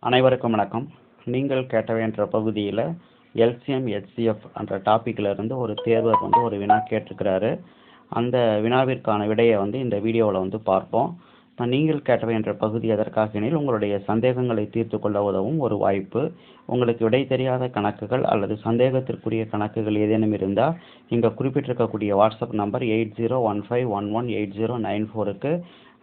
அனைவருக்கும் வணக்கம். நீங்கள் கேட்டவை என்ற பகுதியில் எல்சிஎம் ஹெச்சிஎஃப் என்ற டாப்பிக்கில் இருந்து ஒரு தேர்வர் ஒரு வினா கேட்டிருக்கிறாரு. அந்த வினாவிற்கான விடையை இந்த வீடியோவில் பார்ப்போம். நீங்கள் கேட்டவை என்ற பகுதி எதற்காக எனில் உங்களுடைய சந்தேகங்களை தீர்த்து கொள்ள உதவும் ஒரு வாய்ப்பு. உங்களுக்கு விடை தெரியாத கணக்குகள் அல்லது சந்தேகத்திற்குரிய கணக்குகள் ஏதேனும் இருந்தால் இங்கே குறிப்பிட்டிருக்கக்கூடிய வாட்ஸ்அப் நம்பர் 8015118094க்கு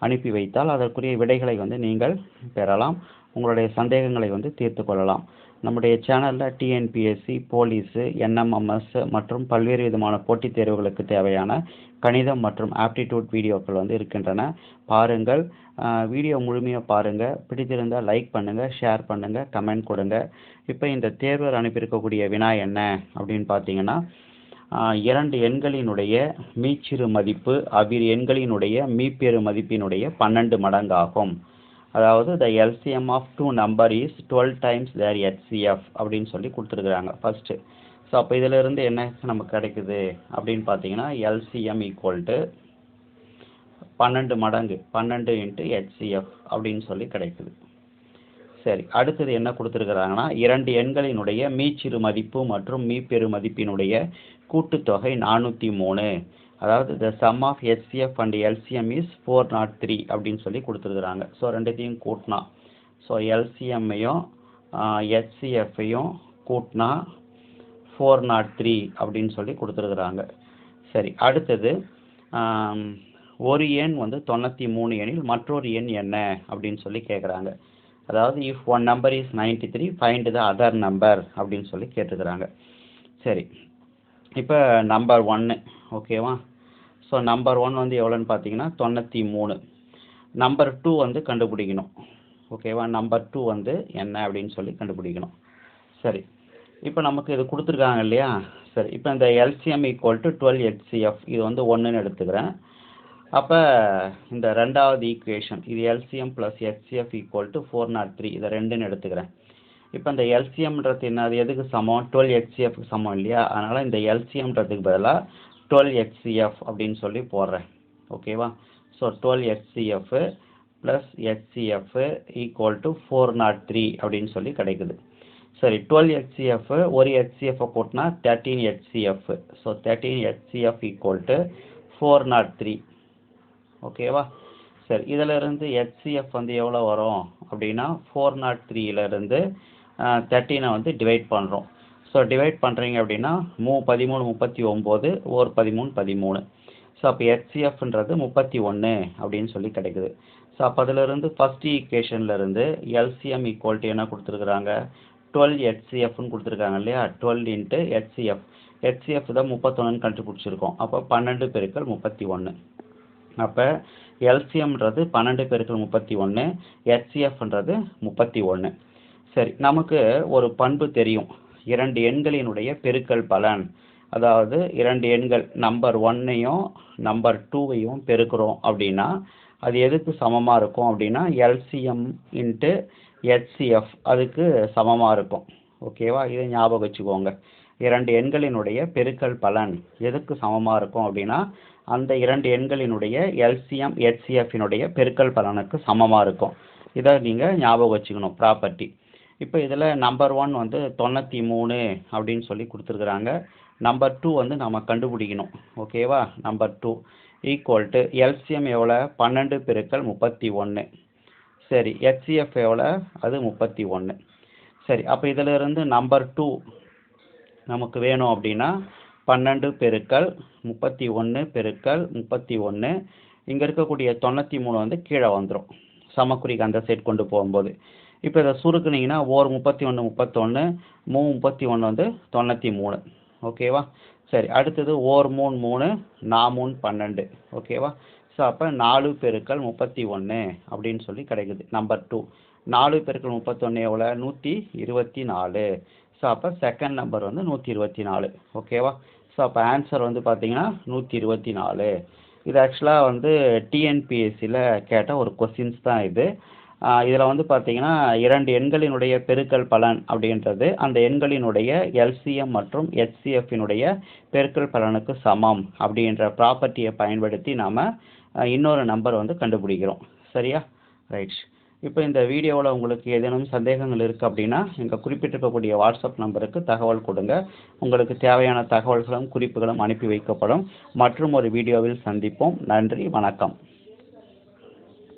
அனுப்பி வைத்தால் அதற்குரிய விடைகளை நீங்கள் பெறலாம். உங்களுடைய சந்தேகங்களை தீர்த்து கொள்ளலாம். நம்முடைய சேனலில் டிஎன்பிஎஸ்சி, போலீஸு, என்எம்எம்எஸ் மற்றும் பல்வேறு விதமான போட்டித் தேர்வுகளுக்கு தேவையான கணிதம் மற்றும் ஆப்டிடியூட் வீடியோக்கள் இருக்கின்றன. பாருங்கள், வீடியோ முழுமையாக பாருங்கள். பிடித்திருந்தால் லைக் பண்ணுங்கள், ஷேர் பண்ணுங்கள், கமெண்ட் கொடுங்க. இப்போ இந்த தேர்வர் அனுப்பியிருக்கக்கூடிய வினா என்ன அப்படின்னு பார்த்தீங்கன்னா, 2 எண்களினுடைய மீச்சிறு மதிப்பு அவ்விரு எண்களினுடைய மீப்பெரு மதிப்பினுடைய 12 மடங்காகும். அதாவது the LCM of two number is 12 times their HCF அப்படின்னு சொல்லி கொடுத்துருக்குறாங்க ஃபர்ஸ்ட். ஸோ அப்போ இதிலிருந்து என்ன நமக்கு கிடைக்குது அப்படின்னு பார்த்தீங்கன்னா, LCM ஈக்குவல் டு 12 மடங்கு 12 × HCF அப்படின்னு சொல்லி கிடைக்குது. சரி, அடுத்தது என்ன கொடுத்துருக்குறாங்கன்னா, 2 எண்களினுடைய மீச்சிறு மதிப்பு மற்றும் மீப்பெரு மதிப்பினுடைய கூட்டுத்தொகை 403. அதாவது the sum of HCF and LCM is 403 அப்படின்னு சொல்லி கொடுத்துருக்குறாங்க. ஸோ ரெண்டுத்தையும் கூட்டினா, ஸோ LCM-ஐயும் HCF-ஐயும் கூட்டினா 403 அப்படின்னு சொல்லி கொடுத்துருக்குறாங்க. சரி, அடுத்தது ஒரு எண் 93 எனில் மற்றொரு எண் என்ன அப்படின்னு சொல்லி கேட்குறாங்க. அதாவது if one number is 93 find the other number அப்படின்னு சொல்லி கேட்டுக்கிறாங்க. சரி, இப்போ நம்பர் 1 ஓகேவா. ஸோ நம்பர் 1 எவ்வளோன்னு பார்த்தீங்கன்னா 93. நம்பர் 2 கண்டுபிடிக்கணும். ஓகேவா, நம்பர் 2 என்ன அப்படின்னு சொல்லி கண்டுபிடிக்கணும். சரி, இப்போ நமக்கு இது கொடுத்துருக்காங்க இல்லையா. சரி, இப்போ இந்த LCM ஈக்குவல் டு 12 HCF இது 1ன்னு எடுத்துக்கிறேன். அப்போ இந்த ரெண்டாவது ஈக்குவேஷன் இது LCM + HCF ஈக்குவல் டு 403 இதை 2ன்னு எடுத்துக்கிறேன். இப்போ இந்த LCMன்றது என்ன, அது எதுக்கு சமம், 12 HCFக்கு சமம் இல்லையா. அதனால் இந்த LCMன்றதுக்கு பதிலாக 12 HCF அப்படின்னு சொல்லி போடுறேன். ஓகேவா. So 12 HCF + HCF equal to 403 அப்படின்னு சொல்லி கிடைக்குது. சரி, 12 HCF ஒரு HCF கூட்டினா 13 HCF. So 13 HCF equal to 403. ஓகேவா. சரி, இதில் இருந்து HCF எவ்வளோ வரும் அப்படின்னா 403லேருந்து 13 டிவைட் பண்ணுறோம். ஸோ டிவைட் பண்ணுறீங்க அப்படின்னா 13 39 ஒரு 13 13. ஸோ அப்போ HCFன்றது 31 அப்படின்னு சொல்லி கிடைக்குது. ஸோ அப்போ அதிலிருந்து ஃபஸ்ட் ஈக்குவேஷன்லேருந்து LCM ஈக்குவல் டு என்ன கொடுத்துருக்குறாங்க, 12 HCFன்னு கொடுத்துருக்காங்க இல்லையா. 12 × HCF. HCF தான் 31ன்னு கண்டுபிடிச்சிருக்கோம். அப்போ 12 × 31. அப்போ LCMன்றது 12 × 31, HCFன்றது 31. சரி, நமக்கு ஒரு பண்பு தெரியும், 2 எண்களினுடைய பெருக்கல் பலன். அதாவது 2 எண்கள் நம்பர் 1ஐயும் நம்பர் 2ஐயும் பெருக்கிறோம் அப்படின்னா அது எதுக்கு சமமாக இருக்கும் அப்படின்னா LCM × HCF அதுக்கு சமமாக இருக்கும். ஓகேவா, இதை ஞாபகம் வச்சுக்கோங்க. 2 எண்களினுடைய பெருக்கல் பலன் எதுக்கு சமமாக இருக்கும் அப்படின்னா அந்த 2 எண்களினுடைய LCM HCFனுடைய பெருக்கல் பலனுக்கு சமமாக இருக்கும். இதை நீங்கள் ஞாபகம் வச்சுக்கணும், ப்ராப்பர்ட்டி. இப்போ இதில் நம்பர் 1 93 அப்படின்னு சொல்லி கொடுத்துருக்குறாங்க. நம்பர் 2 நம்ம கண்டுபிடிக்கணும். ஓகேவா. நம்பர் 2 ஈக்குவல் டு LCM எவ்வளோ, 12 × 31. சரி, HCF எவ்வளோ, அது 31. சரி, அப்போ இதிலிருந்து நம்பர் 2 நமக்கு வேணும் அப்படின்னா 12 × 31 × 31. இங்கே இருக்கக்கூடிய 93 கீழே வந்துடும், சமக்குறிக்கு அந்த சைட் கொண்டு போகும்போது. இப்போ இதை சுருக்குனிங்கன்னா 31 31, 31 93. ஓகேவா. சரி, அடுத்தது 3 3, 4 12. ஓகேவா. ஸோ அப்போ 4 × 31 அப்படின்னு சொல்லி கிடைக்குது நம்பர் 2. 4 × 31 எவ்வளோ, 124. ஸோ அப்போ செகண்ட் நம்பர் 124. ஓகேவா. ஸோ அப்போ ஆன்சர் பார்த்தீங்கன்னா 124. இது ஆக்சுவலாக டிஎன்பிஎஸ்சியில் கேட்ட ஒரு கொஸ்டின்ஸ் தான் இது. இதில் பார்த்தீங்கன்னா 2 எண்களினுடைய பெருக்கல் பலன் அப்படின்றது அந்த எண்களினுடைய LCM மற்றும் HCFனுடைய பெருக்கல் பலனுக்கு சமம் அப்படின்ற ப்ராப்பர்ட்டியை பயன்படுத்தி நாம் இன்னொரு நம்பர் கண்டுபிடிக்கிறோம். சரியா, ரைட். இப்போ இந்த வீடியோவில் உங்களுக்கு ஏதேனும் சந்தேகங்கள் இருக்குது அப்படின்னா எங்கள் குறிப்பிட்டிருக்கக்கூடிய வாட்ஸ்அப் நம்பருக்கு தகவல் கொடுங்க. உங்களுக்கு தேவையான தகவல்களும் குறிப்புகளும் அனுப்பி வைக்கப்படும். மற்றும் ஒரு வீடியோவில் சந்திப்போம். நன்றி, வணக்கம்.